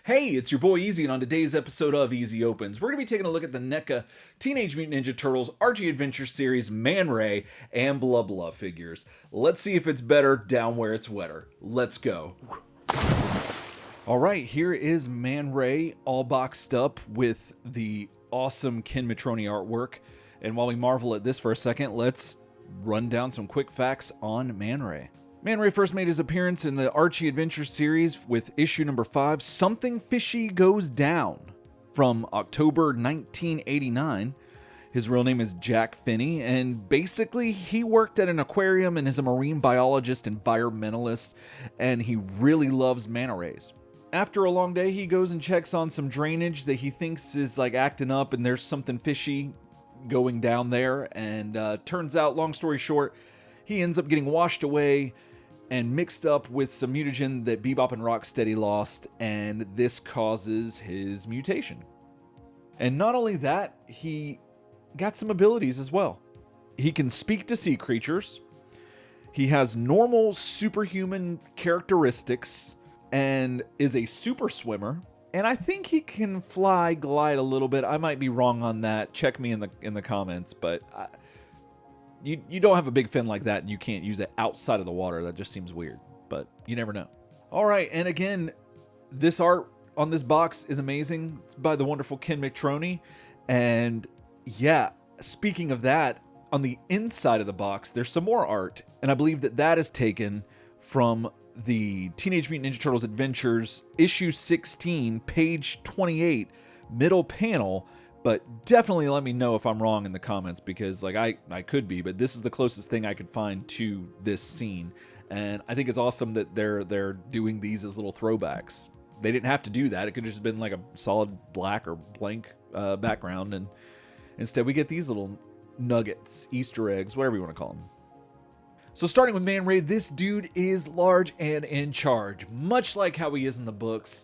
Hey, it's your boy Easy, and on today's episode of Easy Opens, we're going to be taking a look at the Neca Teenage Mutant Ninja Turtles Archie Adventure Series Man Ray and Blah Blah figures. Let's see if it's better down where it's wetter. Let's go. Alright, here is Man Ray all boxed up with the awesome Ken Matroni artwork. And while we marvel at this for a second, let's run down some quick facts on Man Ray. Man Ray first made his appearance in the Archie Adventure series with issue number 5, Something Fishy Goes Down, from October 1989. His real name is Jack Finney, and basically he worked at an aquarium and is a marine biologist, environmentalist, and he really loves manta rays. After a long day, he goes and checks on some drainage that he thinks is like acting up, and there's something fishy going down there, and turns out, long story short, he ends up getting washed away and mixed up with some mutagen that Bebop and Rocksteady lost, and this causes his mutation. And not only that, he got some abilities as well. He can speak to sea creatures, he has normal superhuman characteristics, and is a super swimmer, and I think he can glide a little bit. I might be wrong on that. Check me in the comments, but you don't have a big fin like that and you can't use it outside of the water. That just seems weird, but you never know. All right, and again, this art on this box is amazing. It's by the wonderful Ken Matroni, and yeah, speaking of that, on the inside of the box, there's some more art, and I believe that is taken from the Teenage Mutant Ninja Turtles Adventures issue 16, page 28, middle panel. But definitely let me know if I'm wrong in the comments, because like I could be, but this is the closest thing I could find to this scene. And I think it's awesome that they're doing these as little throwbacks. They didn't have to do that. It could have just been like a solid black or blank background, and instead we get these little nuggets, Easter eggs, whatever you want to call them. So starting with Man Ray, this dude is large and in charge, much like how he is in the books.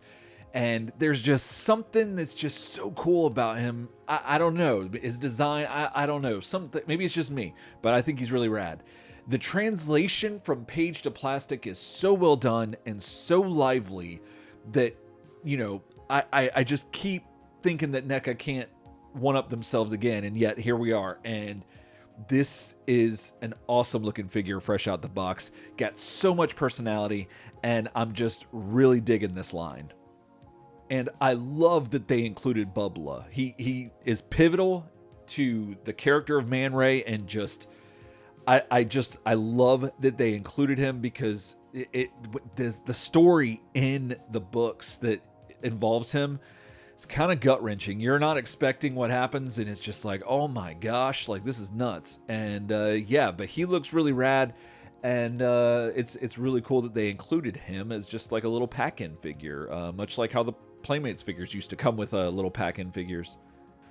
And there's just something that's just so cool about him. I don't know. His design, I don't know. Something, maybe it's just me, but I think he's really rad. The translation from page to plastic is so well done and so lively that, you know, I just keep thinking that NECA can't one-up themselves again, and yet here we are. And this is an awesome looking figure fresh out the box. Got so much personality, and I'm just really digging this line. And I love that they included Bubba. He is pivotal to the character of Man Ray, and I love that they included him, because the story in the books that involves him is kind of gut wrenching. You're not expecting what happens, and it's just like, oh my gosh, like this is nuts. And yeah, but he looks really rad. And it's really cool that they included him as just like a little pack-in figure, much like how the Playmates figures used to come with little pack-in figures.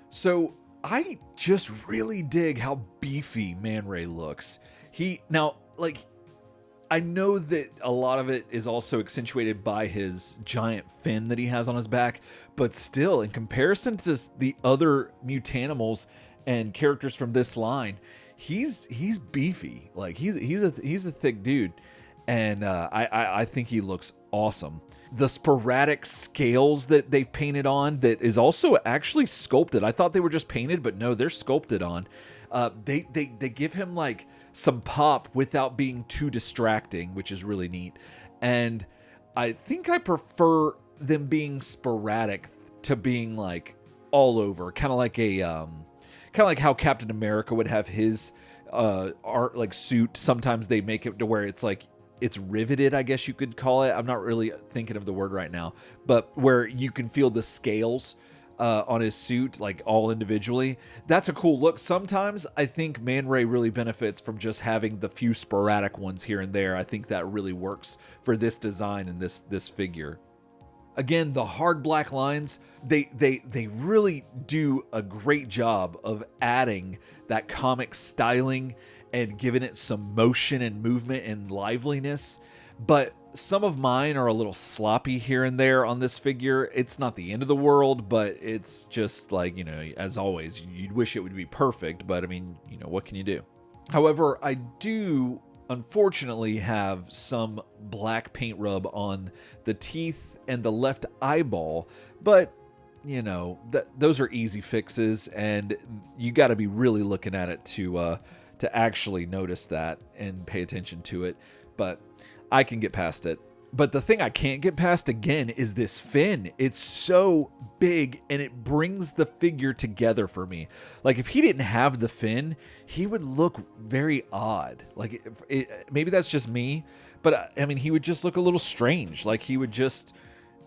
So I just really dig how beefy Man Ray looks. I know that a lot of it is also accentuated by his giant fin that he has on his back, but still, in comparison to the other Mutanimals and characters from this line, he's beefy. Like he's a thick dude, and I think he looks awesome. The sporadic scales that they painted on, that is also actually sculpted. I thought they were just painted, but no, they're sculpted on. They give him like some pop without being too distracting, which is really neat. And I think I prefer them being sporadic to being like all over, kind of like how Captain America would have his art like suit. Sometimes they make it to where it's like it's riveted, I guess you could call it. I'm not really thinking of the word right now, but where you can feel the scales on his suit, like all individually. That's a cool look. Sometimes I think Man Ray really benefits from just having the few sporadic ones here and there. I think that really works for this design and this figure. Again, the hard black lines, they really do a great job of adding that comic styling and giving it some motion and movement and liveliness. But some of mine are a little sloppy here and there on this figure. It's not the end of the world, but it's just like, you know, as always, you'd wish it would be perfect, but I mean, you know, what can you do? However, I do unfortunately have some black paint rub on the teeth and the left eyeball, but you know, those are easy fixes, and you got to be really looking at it to actually notice that and pay attention to it. But I can get past it. But the thing I can't get past again is this fin. It's so big and it brings the figure together for me. Like if he didn't have the fin, he would look very odd. Like maybe that's just me, but I mean, he would just look a little strange. Like he would just,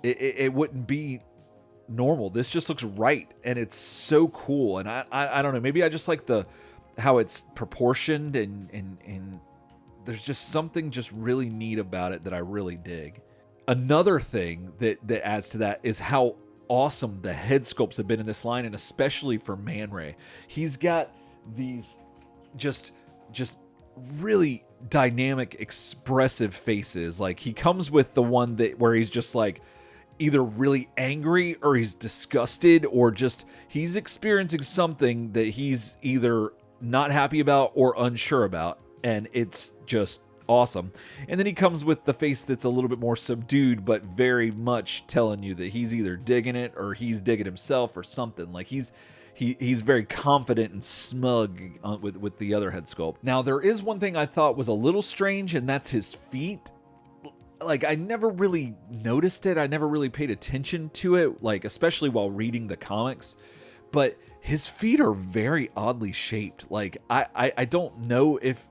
it wouldn't be normal. This just looks right. And it's so cool. And I don't know, maybe I just like how it's proportioned and there's just something just really neat about it that I really dig. Another thing that adds to that is how awesome the head sculpts have been in this line, and especially for Man Ray. He's got these just really dynamic, expressive faces. Like he comes with the one where he's just like either really angry or he's disgusted or just he's experiencing something that he's either not happy about or unsure about. And it's just awesome. And then he comes with the face that's a little bit more subdued, but very much telling you that he's either digging it or he's digging himself or something. Like he's very confident and smug with the other head sculpt. Now, there is one thing I thought was a little strange, and that's his feet. Like I never really noticed it. I never really paid attention to it, like especially while reading the comics. But his feet are very oddly shaped. Like I don't know if,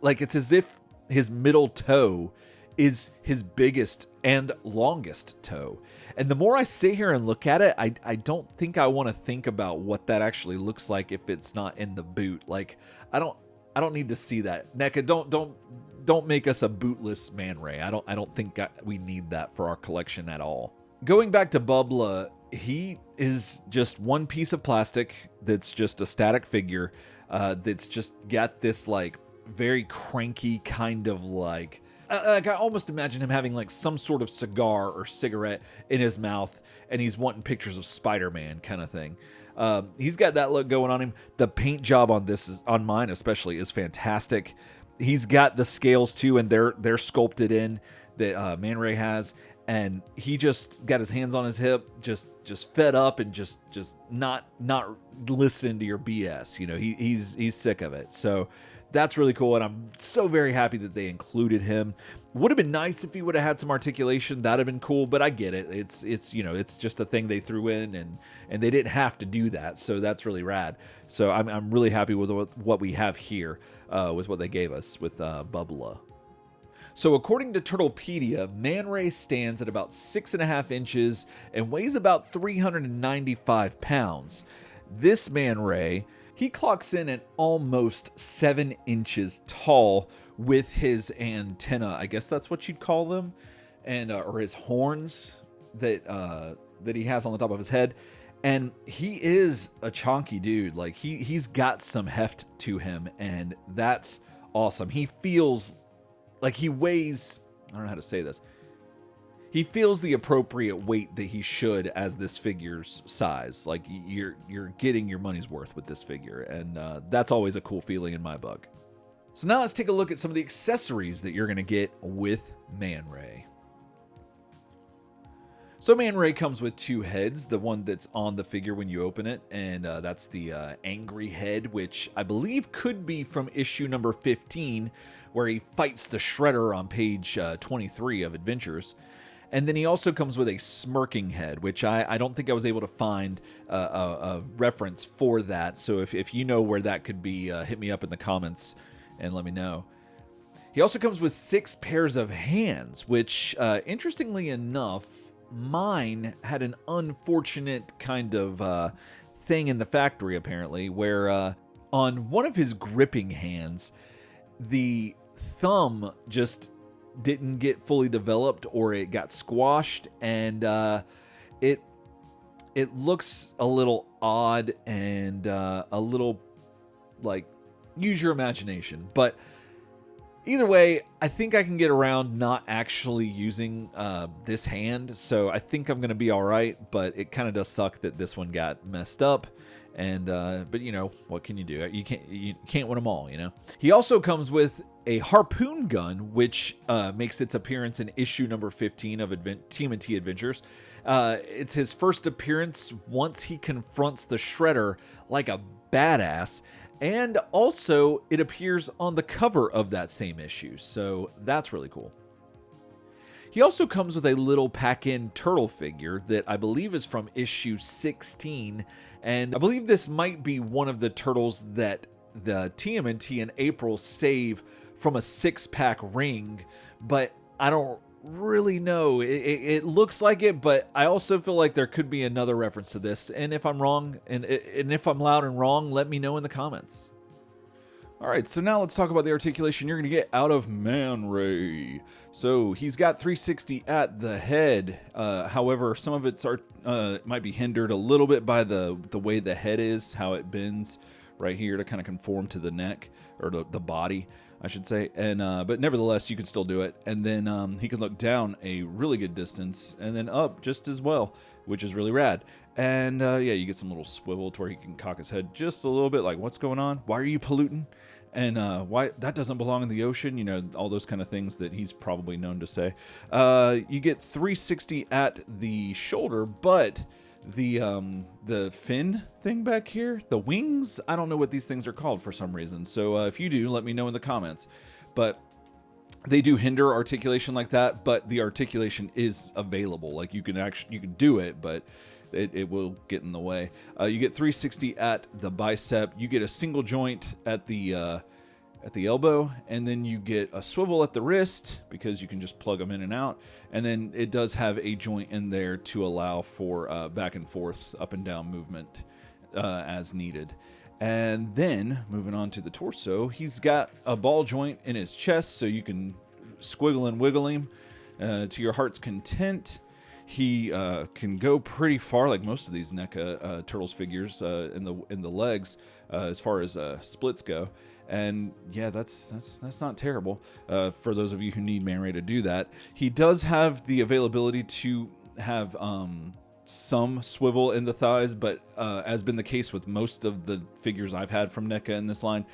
like it's as if his middle toe is his biggest and longest toe. And the more I sit here and look at it, I don't think I want to think about what that actually looks like if it's not in the boot. Like I don't need to see that. Neca, don't make us a bootless Man Ray. I don't think we need that for our collection at all. Going back to Bubla, he is just one piece of plastic that's just a static figure that's just got this like very cranky kind of like I almost imagine him having like some sort of cigar or cigarette in his mouth and he's wanting pictures of Spider-Man kind of thing. He's got that look going on him. The paint job on this on mine especially is fantastic. He's got the scales too, and they're sculpted in that Man Ray has, and he just got his hands on his hip, just fed up and just not listening to your BS. You know, he's sick of it. So that's really cool, and I'm so very happy that they included him. Would have been nice if he would have had some articulation. That'd have been cool, but I get it. It's you know, it's just a thing they threw in, and they didn't have to do that, so that's really rad. So I'm really happy with what we have here, with what they gave us with Bubla. So according to Turtlepedia, Man Ray stands at about 6.5 inches and weighs about 395 pounds. This Man Ray, he clocks in at almost 7 inches tall with his antenna. I guess that's what you'd call them, and or his horns that he has on the top of his head. And he is a chonky dude. Like he's got some heft to him, and that's awesome. He feels like he weighs, I don't know how to say this. He feels the appropriate weight that he should as this figure's size. Like you're getting your money's worth with this figure, and that's always a cool feeling in my book. So now let's take a look at some of the accessories that you're going to get with Man Ray. So Man Ray comes with 2 heads, the one that's on the figure when you open it, and that's the angry head, which I believe could be from issue number 15, where he fights the Shredder on page 23 of Adventures. And then he also comes with a smirking head, which I don't think I was able to find a reference for that. So if you know where that could be, hit me up in the comments and let me know. He also comes with 6 pairs of hands, which interestingly enough, mine had an unfortunate kind of thing in the factory apparently, where on one of his gripping hands, the thumb just didn't get fully developed, or it got squashed, and it looks a little odd and a little like, use your imagination. But either way, I think I can get around not actually using this hand, so I think I'm gonna be all right. But it kind of does suck that this one got messed up. And but you know, what can you do? You can't win them all, you know. He also comes with a harpoon gun, which makes its appearance in issue number 15 of TMNT Adventures. It's his first appearance once he confronts the Shredder like a badass. And also, it appears on the cover of that same issue, so that's really cool. He also comes with a little pack-in turtle figure that I believe is from issue 16, and I believe this might be one of the turtles that the TMNT and April save from a 6-pack ring, but I don't really know. It looks like it, but I also feel like there could be another reference to this, and if I'm wrong, and if I'm loud and wrong, let me know in the comments. Alright, so now let's talk about the articulation you're going to get out of Man Ray. So he's got 360 at the head, however some of it's might be hindered a little bit by the way the head is, how it bends right here to kind of conform to the neck, or the body, I should say. And but nevertheless, you can still do it. And then he can look down a really good distance, and then up just as well, which is really rad. And yeah, you get some little swivel to where he can cock his head just a little bit, like, what's going on? Why are you polluting? And why that doesn't belong in the ocean? You know, all those kind of things that he's probably known to say. You get 360 at the shoulder, but the fin thing back here, the wings, I don't know what these things are called for some reason. So if you do, let me know in the comments. But they do hinder articulation like that, but the articulation is available. Like you can do it, but it will get in the way. You get 360 at the bicep. You get a single joint at the elbow, and then you get a swivel at the wrist because you can just plug them in and out. And then it does have a joint in there to allow for back and forth, up and down movement as needed. And then moving on to the torso, he's got a ball joint in his chest, so you can squiggle and wiggle him to your heart's content. He can go pretty far, like most of these NECA Turtles figures in the legs, as far as splits go. And yeah, that's not terrible for those of you who need Man Ray to do that. He does have the availability to have some swivel in the thighs, but as been the case with most of the figures I've had from NECA in this line,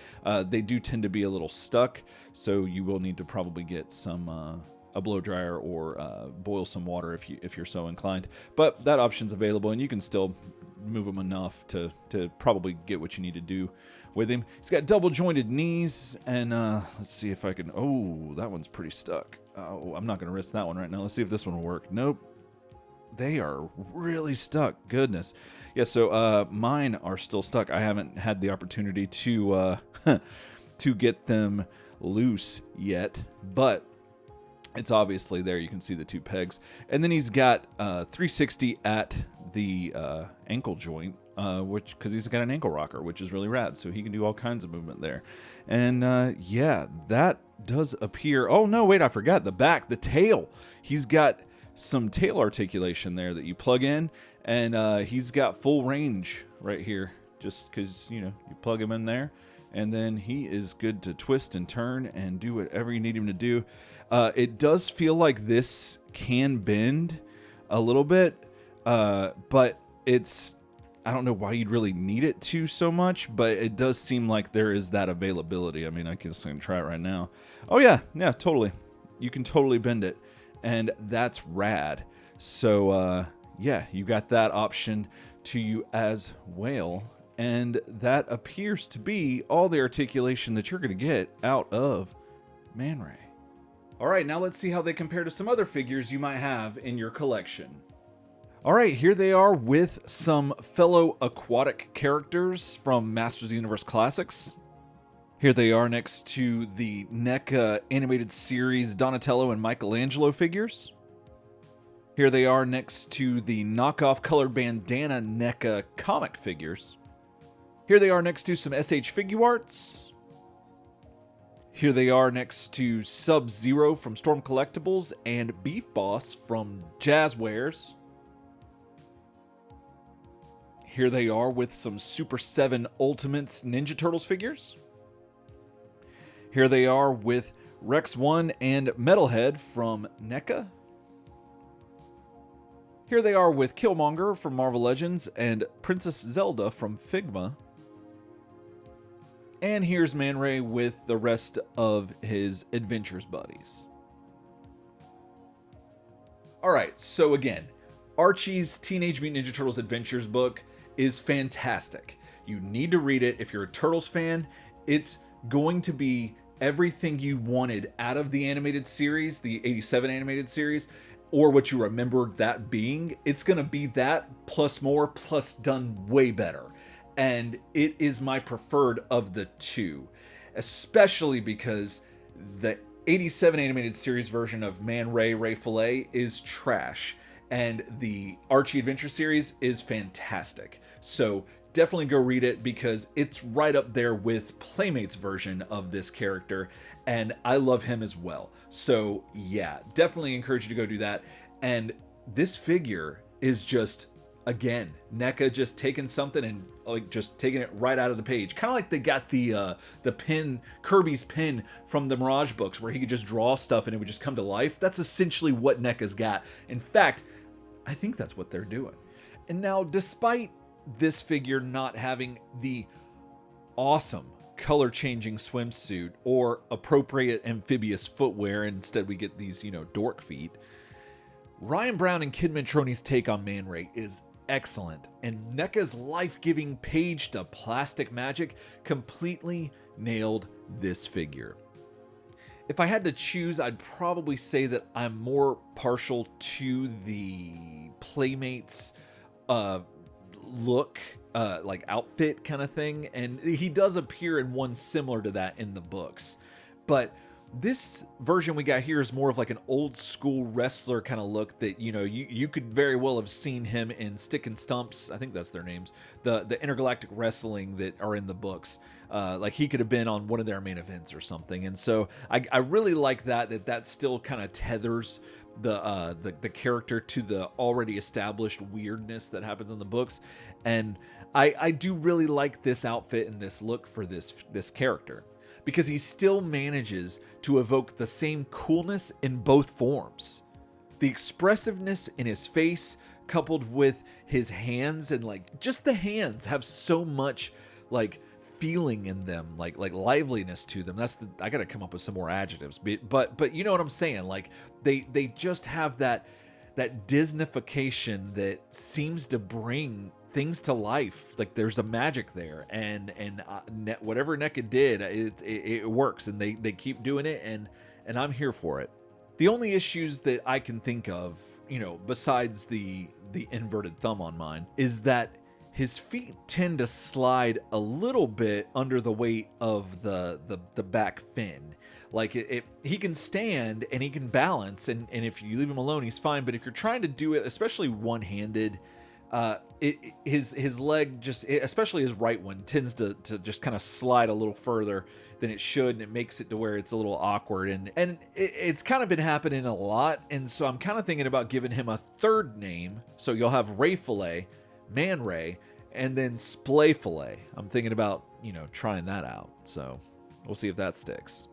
they do tend to be a little stuck. So you will need to probably get some a blow dryer or boil some water if you're so inclined. But that option's available, and you can still move him enough to probably get what you need to do with him. He's got double jointed knees, and let's see if I can. Oh, that one's pretty stuck. Oh, I'm not gonna risk that one right now. Let's see if this one will work. Nope, they are really stuck. Goodness. Yeah. So mine are still stuck. I haven't had the opportunity to to get them loose yet, but it's obviously there. You can see the two pegs. And then he's got 360 at the ankle joint, because he's got an ankle rocker, which is really rad. So he can do all kinds of movement there. And yeah, that does appear. Oh, no, wait, I forgot. The back, the tail. He's got some tail articulation there that you plug in. And he's got full range right here, just because, you plug him in there. And then he is good to twist and turn and do whatever you need him to do. It does feel like this can bend a little bit, but I don't know why you'd really need it to so much, but it does seem like there is that availability. I mean, I guess I can try it right now. Oh yeah, totally. You can totally bend it, and that's rad. So yeah, you got that option to you as well. And that appears to be all the articulation that you're going to get out of Man Ray. All right, now let's see how they compare to some other figures you might have in your collection. All right, here they are with some fellow aquatic characters from Masters of the Universe Classics. Here they are next to the NECA animated series Donatello and Michelangelo figures. Here they are next to the knockoff colored bandana NECA comic figures. Here they are next to some SH Figuarts. Here they are next to Sub-Zero from Storm Collectibles and Beef Boss from Jazzwares. Here they are with some Super 7 Ultimates Ninja Turtles figures. Here they are with Rex 1 and Metalhead from NECA. Here they are with Killmonger from Marvel Legends and Princess Zelda from Figma. And here's Man Ray with the rest of his adventures buddies. Alright, so again, Archie's Teenage Mutant Ninja Turtles Adventures book is fantastic. You need to read it if you're a Turtles fan. It's going to be everything you wanted out of the animated series, the 87 animated series, or what you remembered that being. It's going to be that plus more, plus done way better. And it is my preferred of the two, especially because the 87 animated series version of Man Ray, Ray Fillet is trash, and the Archie Adventure series is fantastic. So definitely go read it because it's right up there with Playmate's version of this character, and I love him as well. So yeah, definitely encourage you to go do that. And this figure is just, again, Neca just taking something and like just taking it right out of the page. Kind of like they got the pin, Kirby's pin from the Mirage books where he could just draw stuff and it would just come to life. That's essentially what NECA's got. In fact, I think that's what they're doing. And now, despite this figure not having the awesome color-changing swimsuit or appropriate amphibious footwear, instead we get these, dork feet, Ryan Brown and Kid Matroni's take on Man Ray is excellent, and NECA's life-giving page to plastic magic completely nailed this figure. If I had to choose, I'd probably say that I'm more partial to the Playmates look, like outfit kind of thing, and he does appear in one similar to that in the books. But this version we got here is more of like an old school wrestler kind of look that, you could very well have seen him in Stick and Stumps. I think that's their names. The intergalactic wrestling that are in the books. Like he could have been on one of their main events or something. And so I really like that still kind of tethers the character to the already established weirdness that happens in the books. And I do really like this outfit and this look for this character, because he still manages to evoke the same coolness in both forms. The expressiveness in his face, coupled with his hands, and like just the hands have so much like feeling in them, like liveliness to them. I gotta come up with some more adjectives, but you know what I'm saying? Like they just have that Disneyfication that seems to bring things to life. Like there's a magic there, and whatever NECA did, it works, and they keep doing it, and I'm here for it. The only issues that I can think of, besides the inverted thumb on mine, is that his feet tend to slide a little bit under the weight of the back fin. Like he can stand and he can balance, and if you leave him alone, he's fine. But if you're trying to do it, especially one-handed, his leg just, especially his right one, tends to just kind of slide a little further than it should, and it makes it to where it's a little awkward, and it's kind of been happening a lot. And so I'm kind of thinking about giving him a third name. So you'll have Ray Fillet, Man Ray, and then Splay Fillet. I'm thinking about, trying that out. So we'll see if that sticks.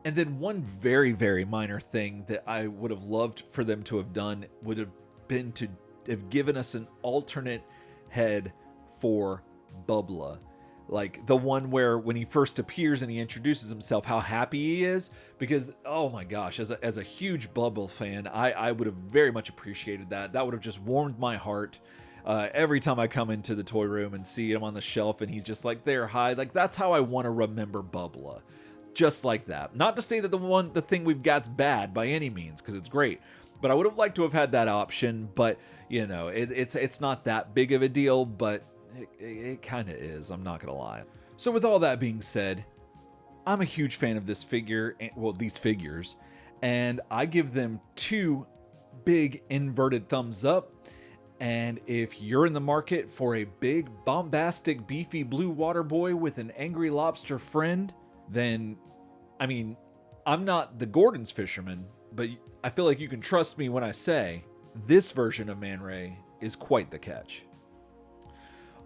And then one very, very minor thing that I would have loved for them to have done would have been to have given us an alternate head for Bubba. Like the one where when he first appears and he introduces himself, how happy he is. Because, oh my gosh, as a huge Bubba fan, I would have very much appreciated that. That would have just warmed my heart. Every time I come into the toy room and see him on the shelf and he's just like there, hi, like that's how I want to remember Bubba. Just like that. Not to say that the thing we've got's bad by any means, because it's great. But I would have liked to have had that option. But it's not that big of a deal. But it kind of is. I'm not gonna lie. So with all that being said, I'm a huge fan of this figure. Well, these figures, and I give them 2 big inverted thumbs up. And if you're in the market for a big, bombastic, beefy blue water boy with an angry lobster friend, then, I mean, I'm not the Gordon's fisherman, but I feel like you can trust me when I say this version of Man Ray is quite the catch.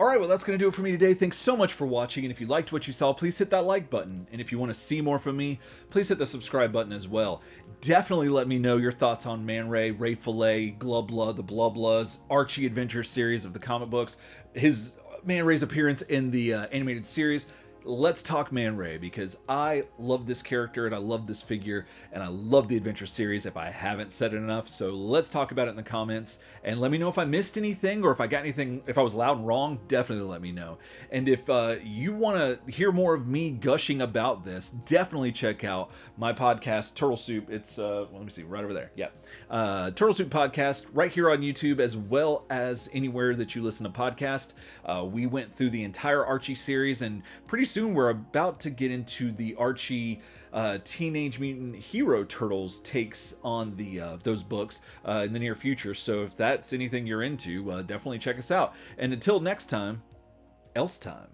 Alright, well that's going to do it for me today. Thanks so much for watching, and if you liked what you saw, please hit that like button. And if you want to see more from me, please hit the subscribe button as well. Definitely let me know your thoughts on Man Ray, Ray Fillet, Glubla, the Blublas, Archie Adventure series of the comic books, his Man Ray's appearance in the animated series. let's talk Man Ray, because I love this character and I love this figure and I love the Adventure series if I haven't said it enough. So let's talk about it in the comments and let me know if I missed anything, or if I got anything, if I was loud and wrong, definitely let me know. And if you want to hear more of me gushing about this, definitely check out my podcast, Turtle Soup. It's, let me see, right over there. Yeah. Turtle Soup Podcast, right here on YouTube, as well as anywhere that you listen to podcasts. We went through the entire Archie series, and pretty soon we're about to get into the Archie Teenage Mutant Hero Turtles takes on the those books in the near future. So if that's anything you're into, definitely check us out. And until next time, Elsetime.